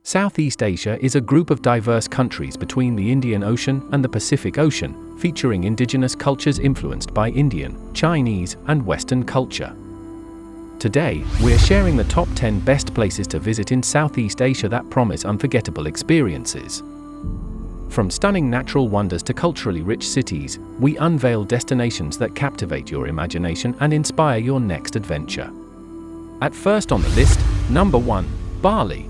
Southeast Asia is a group of diverse countries between the Indian Ocean and the Pacific Ocean, featuring indigenous cultures influenced by Indian, Chinese, and Western culture. Today, we're sharing the top 10 best places to visit in Southeast Asia that promise unforgettable experiences. From stunning natural wonders to culturally rich cities, we unveil destinations that captivate your imagination and inspire your next adventure. At first on the list, number 1, Bali.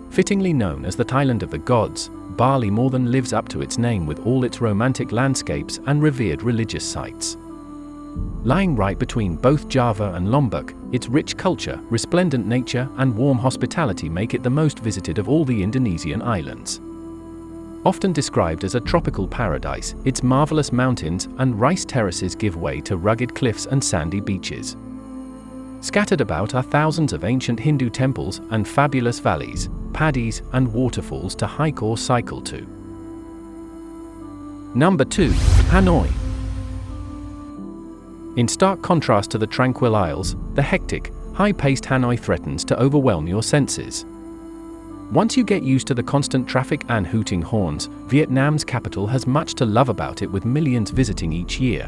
Fittingly known as the Thailand of the gods, Bali more than lives up to its name with all its romantic landscapes and revered religious sites. Lying right between both Java and Lombok, its rich culture, resplendent nature, and warm hospitality make it the most visited of all the Indonesian islands. Often described as a tropical paradise, its marvelous mountains and rice terraces give way to rugged cliffs and sandy beaches. Scattered about are thousands of ancient Hindu temples and fabulous valleys, paddies, and waterfalls to hike or cycle to. Number 2, Hanoi. In stark contrast to the tranquil isles, the hectic, high-paced Hanoi threatens to overwhelm your senses. Once you get used to the constant traffic and hooting horns, Vietnam's capital has much to love about it, with millions visiting each year.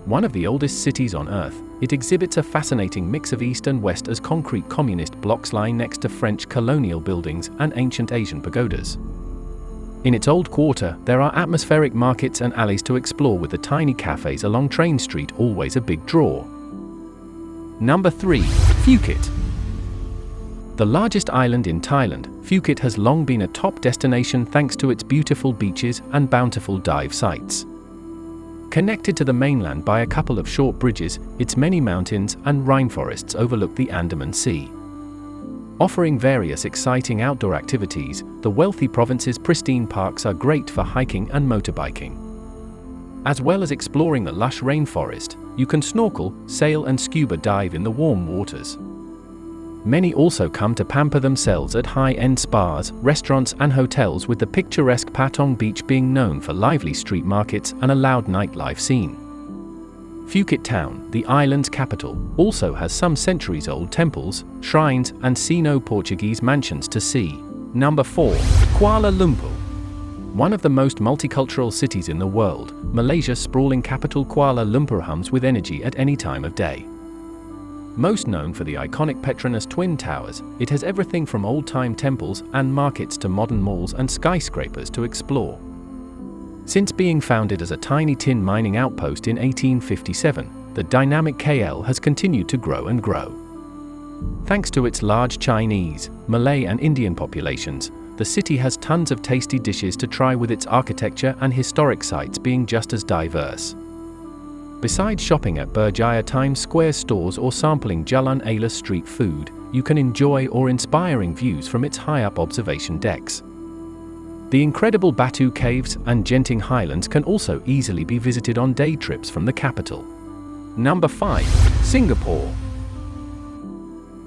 One of the oldest cities on Earth, it exhibits a fascinating mix of East and West as concrete communist blocks lie next to French colonial buildings and ancient Asian pagodas. In its old quarter, there are atmospheric markets and alleys to explore, with the tiny cafes along Train Street always a big draw. Number 3, Phuket. The largest island in Thailand, Phuket has long been a top destination thanks to its beautiful beaches and bountiful dive sites. Connected to the mainland by a couple of short bridges, its many mountains and rainforests overlook the Andaman Sea. Offering various exciting outdoor activities, the wealthy province's pristine parks are great for hiking and motorbiking. As well as exploring the lush rainforest, you can snorkel, sail, and scuba dive in the warm waters. Many also come to pamper themselves at high-end spas, restaurants, and hotels, with the picturesque Patong Beach being known for lively street markets and a loud nightlife scene. Phuket town, the island's capital, also has some centuries-old temples, shrines, and Sino-Portuguese mansions to see. Number 4, Kuala Lumpur. One of the most multicultural cities in the world, Malaysia's sprawling capital Kuala Lumpur hums with energy at any time of day. Most known for the iconic Petronas Twin Towers, it has everything from old-time temples and markets to modern malls and skyscrapers to explore. Since being founded as a tiny tin mining outpost in 1857, the dynamic KL has continued to grow and grow. Thanks to its large Chinese, Malay, and Indian populations, the city has tons of tasty dishes to try, with its architecture and historic sites being just as diverse. Besides shopping at Berjaya Times Square stores or sampling Jalan Alas street food, you can enjoy inspiring views from its high-up observation decks. The incredible Batu Caves and Genting Highlands can also easily be visited on day trips from the capital. Number 5, Singapore.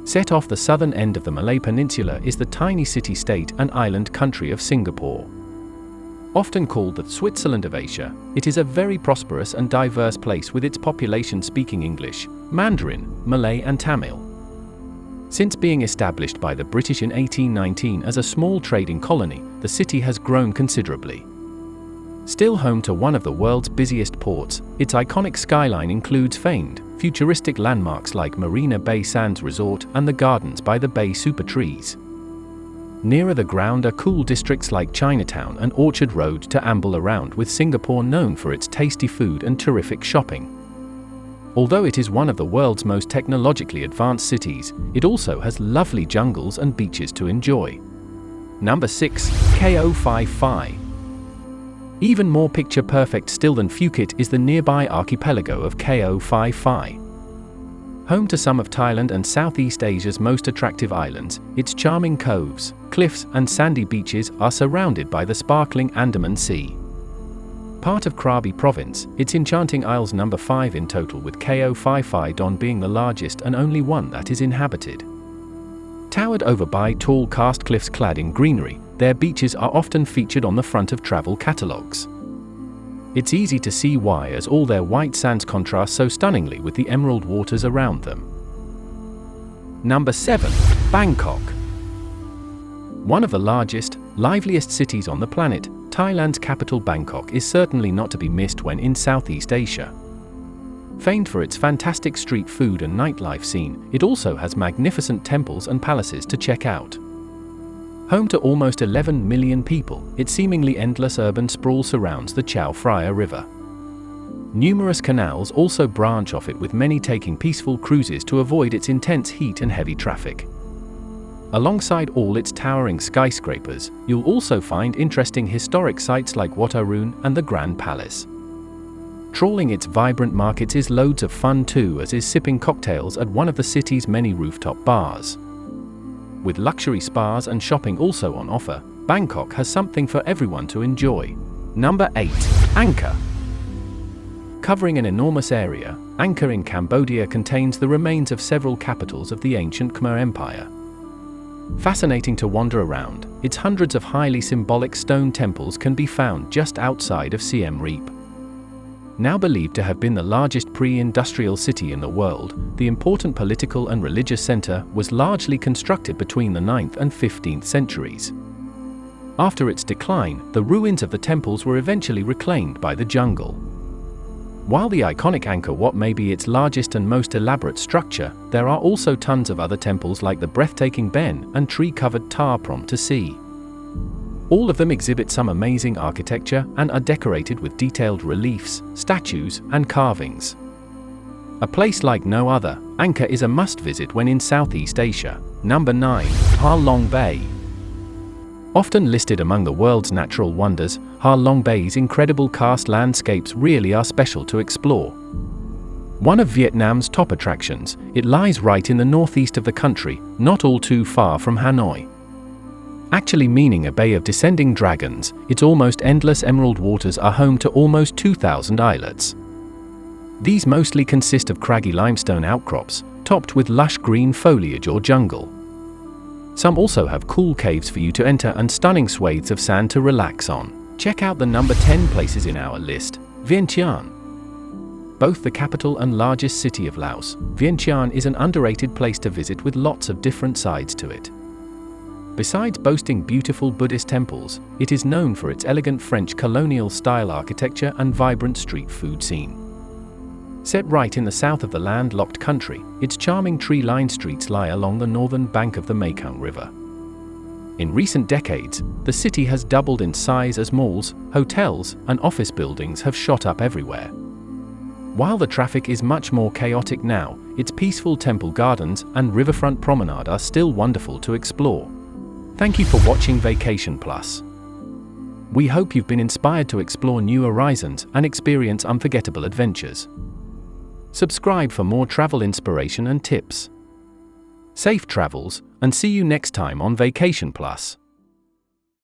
Set off the southern end of the Malay Peninsula is the tiny city-state and island country of Singapore. Often called the Switzerland of Asia, it is a very prosperous and diverse place, with its population speaking English, Mandarin, Malay, and Tamil. Since being established by the British in 1819 as a small trading colony, the city has grown considerably. Still home to one of the world's busiest ports, its iconic skyline includes famed, futuristic landmarks like Marina Bay Sands Resort and the gardens by the Bay Super Trees. Nearer the ground are cool districts like Chinatown and Orchard Road to amble around, with Singapore known for its tasty food and terrific shopping. Although it is one of the world's most technologically advanced cities, it also has lovely jungles and beaches to enjoy. Number 6, Ko Phi Phi. Even more picture-perfect still than Phuket is the nearby archipelago of Ko Phi Phi. Home to some of Thailand and Southeast Asia's most attractive islands, its charming coves, cliffs, and sandy beaches are surrounded by the sparkling Andaman Sea. Part of Krabi province, its enchanting isles number 5 in total, with Ko Phi Phi Don being the largest and only one that is inhabited. Towered over by tall karst cliffs clad in greenery, their beaches are often featured on the front of travel catalogues. It's easy to see why, as all their white sands contrast so stunningly with the emerald waters around them. Number 7. Bangkok. One of the largest, liveliest cities on the planet, Thailand's capital Bangkok is certainly not to be missed when in Southeast Asia. Famed for its fantastic street food and nightlife scene, it also has magnificent temples and palaces to check out. Home to almost 11 million people, its seemingly endless urban sprawl surrounds the Chao Phraya River. Numerous canals also branch off it, with many taking peaceful cruises to avoid its intense heat and heavy traffic. Alongside all its towering skyscrapers, you'll also find interesting historic sites like Wat Arun and the Grand Palace. Trawling its vibrant markets is loads of fun too, as is sipping cocktails at one of the city's many rooftop bars. With luxury spas and shopping also on offer, Bangkok has something for everyone to enjoy. Number 8. Angkor. Covering an enormous area, Angkor in Cambodia contains the remains of several capitals of the ancient Khmer Empire. Fascinating to wander around, its hundreds of highly symbolic stone temples can be found just outside of Siem Reap. Now believed to have been the largest pre-industrial city in the world, the important political and religious center was largely constructed between the 9th and 15th centuries. After its decline, the ruins of the temples were eventually reclaimed by the jungle. While the iconic Angkor Wat may be its largest and most elaborate structure, there are also tons of other temples like the breathtaking Ben and tree-covered Tar Prom to see. All of them exhibit some amazing architecture and are decorated with detailed reliefs, statues, and carvings. A place like no other, Angkor is a must-visit when in Southeast Asia. Number 9. Ha Long Bay. Often listed among the world's natural wonders, Ha Long Bay's incredible karst landscapes really are special to explore. One of Vietnam's top attractions, it lies right in the northeast of the country, not all too far from Hanoi. Actually meaning a bay of descending dragons, its almost endless emerald waters are home to almost 2,000 islets. These mostly consist of craggy limestone outcrops, topped with lush green foliage or jungle. Some also have cool caves for you to enter and stunning swathes of sand to relax on. Check out the number 10 places in our list. Vientiane. Both the capital and largest city of Laos, Vientiane is an underrated place to visit with lots of different sides to it. Besides boasting beautiful Buddhist temples, it is known for its elegant French colonial-style architecture and vibrant street food scene. Set right in the south of the landlocked country, its charming tree-lined streets lie along the northern bank of the Mekong River. In recent decades, the city has doubled in size as malls, hotels, and office buildings have shot up everywhere. While the traffic is much more chaotic now, its peaceful temple gardens and riverfront promenade are still wonderful to explore. Thank you for watching Vacation Plus. We hope you've been inspired to explore new horizons and experience unforgettable adventures. Subscribe for more travel inspiration and tips. Safe travels, and see you next time on Vacation Plus.